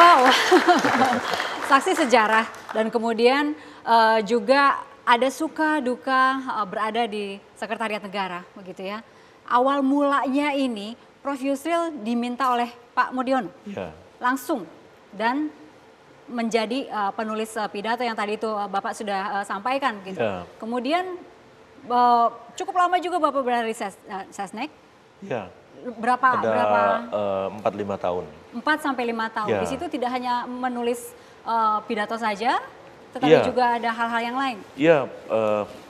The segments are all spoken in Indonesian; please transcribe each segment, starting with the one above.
Wow, saksi sejarah dan kemudian juga ada suka duka berada di Sekretariat Negara, begitu ya. Awal mulanya ini Prof. Yusril diminta oleh Pak Mudiono langsung dan menjadi penulis pidato yang tadi itu Bapak sudah sampaikan gitu. Kemudian cukup lama juga Bapak berada di Sesnek. Berapa? 4-5 tahun. 4 sampai 5 tahun. Di situ tidak hanya menulis pidato saja, tetapi juga ada hal-hal yang lain. Iya,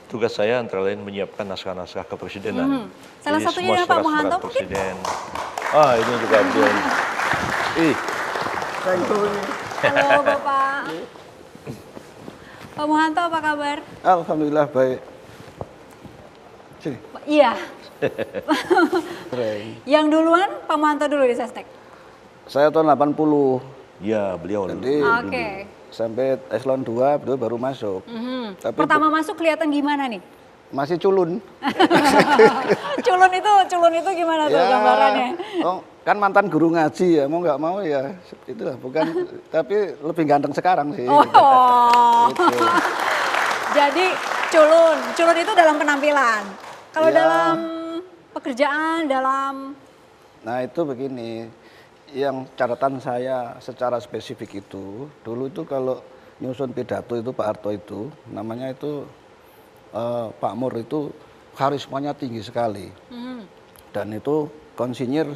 tugas saya antara lain menyiapkan naskah-naskah kepresidenan. Salah satunya dengan Pak Mohanto mungkin? Ini juga beliau. Halo Bapak. Pak Mohanto apa kabar? Alhamdulillah baik. Sini. Iya. Yang duluan Pak Mohanto dulu di Sesnek? Saya tahun 80. Iya, beliau. Jadi sampai eselon 2 beliau baru masuk. Tapi pertama masuk kelihatan gimana nih? Masih culun. culun itu gimana tuh gambarannya? Kan mantan guru ngaji ya, mau nggak mau ya itulah, bukan tapi lebih ganteng sekarang sih. Gitu. Jadi culun itu dalam penampilan. Kalau dalam pekerjaan, Nah itu begini, yang catatan saya secara spesifik itu, dulu itu kalau nyusun pidato itu Pak Harto itu, namanya itu Pak Mur itu karismanya tinggi sekali. Dan itu konsinyir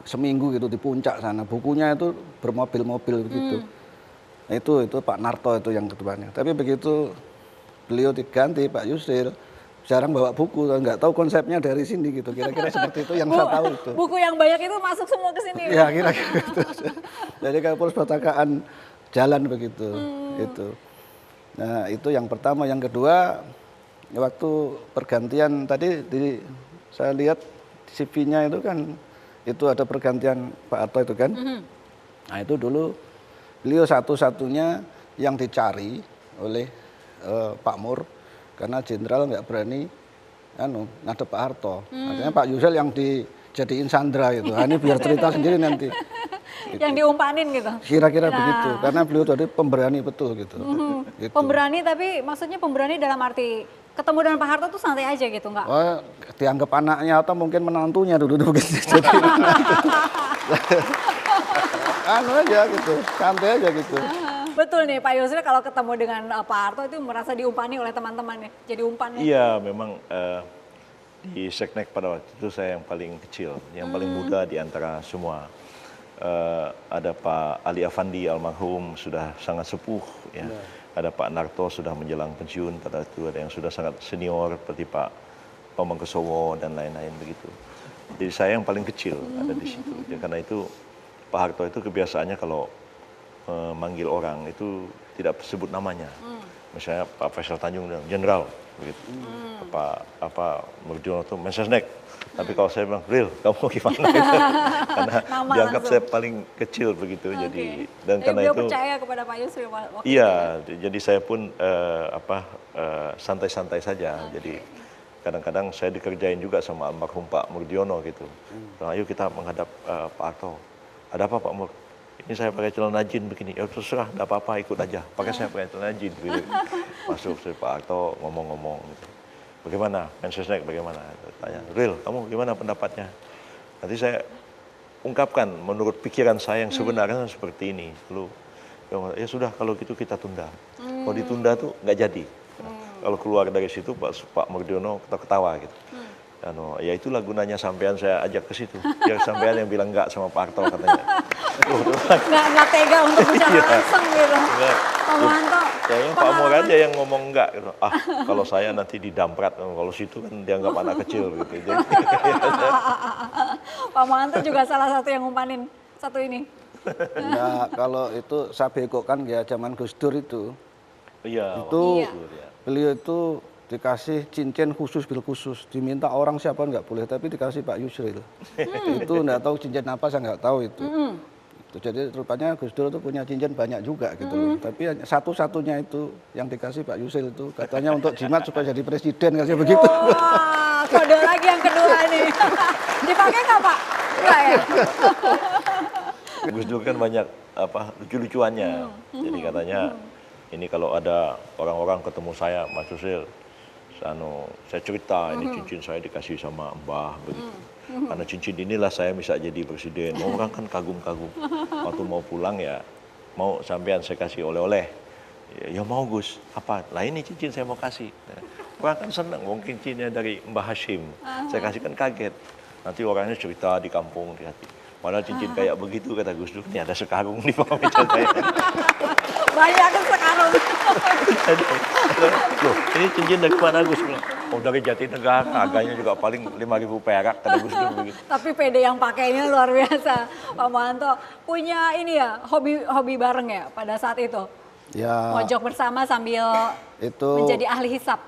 seminggu gitu di puncak sana, bukunya itu bermobil-mobil begitu. Nah, itu Pak Narto itu yang keduanya. Tapi begitu beliau diganti Pak Yusril, jarang bawa buku, nggak tahu konsepnya dari sini gitu. Kira-kira seperti itu yang saya tahu itu. Buku yang banyak itu masuk semua ke sini. Ya kira-kira gitu. Jadi kalau perpustakaan jalan begitu. Itu. Nah itu yang pertama. Yang kedua, waktu pergantian tadi saya lihat CV-nya itu kan itu ada pergantian Pak Harto itu kan. Nah itu dulu beliau satu-satunya yang dicari oleh Pak Mur. Karena jenderal nggak berani ngadep Pak Harto. Artinya Pak Yusril yang dijadiin sandra itu. Ini biar cerita sendiri nanti. Gitu. Yang diumpanin gitu. Kira-kira begitu. Karena beliau tadi pemberani betul gitu. Gitu. Pemberani tapi maksudnya pemberani dalam arti ketemu dengan Pak Harto tuh santai aja gitu nggak? Oh, dianggap anaknya atau mungkin menantunya dulu begitu. Jadi aja gitu, santai aja gitu. Betul nih Pak Yusril kalau ketemu dengan Pak Harto itu merasa diumpani oleh teman-temannya, jadi umpannya. Iya, memang di Seknek pada waktu itu saya yang paling kecil, yang paling muda di antara semua. Ada Pak Ali Afandi almarhum sudah sangat sepuh, ya. Ada Pak Narto sudah menjelang pensiun pada itu, ada yang sudah sangat senior seperti Pak Pamangkusowo dan lain-lain begitu. Jadi saya yang paling kecil ada di situ. Ya, karena itu Pak Harto itu kebiasaannya kalau manggil orang itu tidak sebut namanya. Misalnya Pak Faisal Tanjung dan Jenderal begitu. Apa Mudiono itu Mensesnek. Tapi kalau saya bilang, Ril, kamu gimana? Gitu. Karena dianggap saya paling kecil begitu. Jadi dan karena itu percaya kepada Pak Yusril. Iya, jadi saya pun santai-santai saja. Jadi kadang-kadang saya dikerjain juga sama almarhum Pak Mudiono gitu. Ayo kita menghadap Pak Harto. Ada apa Pak Mur? Ini saya pakai celana jin begini. Ya terserah, tidak apa-apa, ikut aja. Pakai saya pakai celana jin gitu. Masuk Pak Harto ngomong-ngomong gitu. Bagaimana? Mensesnek bagaimana? Tanya, Ril, kamu gimana pendapatnya? Nanti saya ungkapkan menurut pikiran saya yang sebenarnya seperti ini. Lalu, ya sudah kalau gitu kita tunda. Kalau ditunda tuh nggak jadi. Kalau keluar dari situ Pak Mudiono ketawa gitu. Ya itulah gunanya sampean saya ajak ke situ. Biar sampean yang bilang enggak sama Pak Harto katanya. Nggak tega untuk bicara langsung gitu. Pak Mohanto. Pak Mur aja yang ngomong enggak gitu. Kalau saya nanti didamprat, kalau situ kan dianggap anak kecil gitu. Jadi, Pak Mohanto juga salah satu yang ngumpanin satu ini. Nah, kalau itu saya bekokkan ya zaman Gus Dur itu. Iya. Itu beliau itu dikasih cincin khusus bil khusus, diminta orang siapa nggak boleh, tapi dikasih Pak Yusril. Itu nggak tahu cincin apa, saya nggak tahu itu. Jadi rupanya Gus Dur itu punya cincin banyak juga gitu loh. Tapi satu-satunya itu yang dikasih Pak Yusril itu katanya untuk jimat supaya jadi presiden kasih begitu. Wah, kode lagi yang kedua nih. Dipakai nggak Pak? Nggak ya? Gus Dur kan banyak lucu-lucuannya. Jadi katanya ini kalau ada orang-orang ketemu saya, Mas Susil, saya cerita ini cincin saya dikasih sama Mbah begitu. Karena cincin inilah saya bisa jadi presiden. Orang kan kagum-kagum. Waktu mau pulang ya mau sampean saya kasih oleh-oleh. Ya mau Gus, apa? Lah ini cincin saya mau kasih. Orang kan senang, mungkin cincinnya dari Mbah Hashim. Saya kasih kan kaget. Nanti orangnya cerita di kampung, padahal cincin kayak begitu kata Gus Dur, ini ada sekarung di bawah meja saya. Banyak kan sekarang. Loh, ini cincin dari mana Gus? Oh dari Jatinegara, harganya juga paling 5.000 perak kata Gus Dur begitu. Tapi pede yang pakainya luar biasa. Pak Mohanto punya ini ya, hobi bareng ya pada saat itu? Ya, Mojok bersama sambil itu menjadi ahli hisab.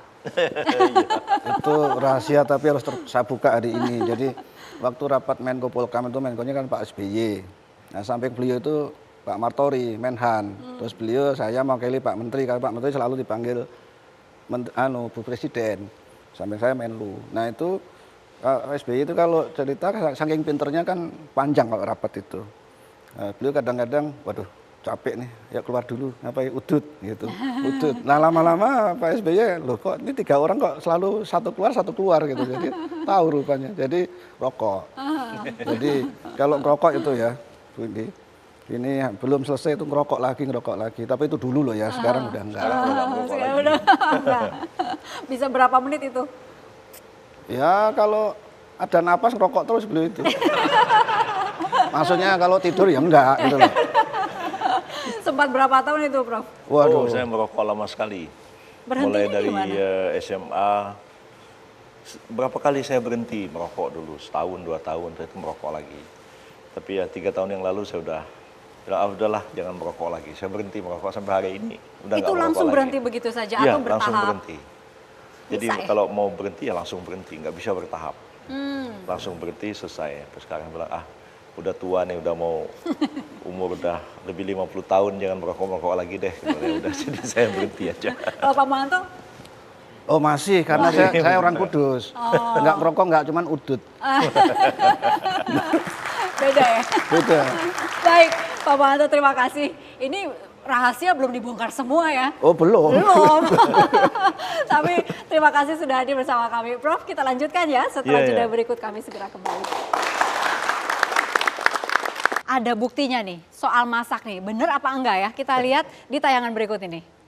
itu rahasia tapi harus saya buka hari ini. Jadi waktu rapat Menko Polkam itu Menkonya kan Pak SBY. Nah sampai beliau itu Pak Martori, Menhan. Terus beliau saya mewakili Pak Menteri, karena Pak Menteri selalu dipanggil Bu Presiden. Sampai saya Menlu. Nah itu Pak SBY itu kalau cerita saking pinternya kan panjang kalau rapat itu. Nah, beliau kadang-kadang, waduh capek nih, ya keluar dulu, ngapain udut gitu, udut. Nah lama-lama Pak SBY, loh kok ini 3 orang kok selalu satu keluar gitu, jadi tahu rupanya. Jadi rokok. Jadi kalau ngerokok itu ya, Bu Indi, ini belum selesai itu ngerokok lagi. Tapi itu dulu loh ya, sekarang udah enggak. Sekarang udah enggak. Bisa berapa menit itu? Ya kalau ada napas ngerokok terus beliau itu. Maksudnya kalau tidur ya enggak gitu loh. Sempat berapa tahun itu, Prof? Waduh. Oh, saya merokok lama sekali. Berhentinya Mulai dari gimana? SMA, berapa kali saya berhenti merokok dulu, setahun, 2 tahun, saya itu merokok lagi. Tapi ya 3 tahun yang lalu saya udahlah jangan merokok lagi. Saya berhenti merokok sampai hari ini. Udah Itu langsung berhenti begitu saja Iya, atau bertahap? langsung berhenti. Jadi Bisa, ya? kalau mau berhenti ya langsung berhenti, nggak bisa bertahap. Langsung berhenti selesai. Terus sekarang bilang, udah tua nih, udah mau umur udah lebih 50 tahun, jangan merokok lagi deh. Ya udah, jadi saya berhenti aja. Kalau Pak Mohanto? Oh masih, karena saya orang Kudus. Enggak merokok, enggak cuman udut. Beda ya? Beda. Baik, Pak Mohanto terima kasih. Ini rahasia belum dibongkar semua ya? Oh belum. Belum. Tapi terima kasih sudah hadir bersama kami. Prof, kita lanjutkan ya setelah Iya, jeda iya. berikut kami segera kembali. Ada buktinya nih soal masak nih, bener apa enggak ya? Kita lihat di tayangan berikut ini.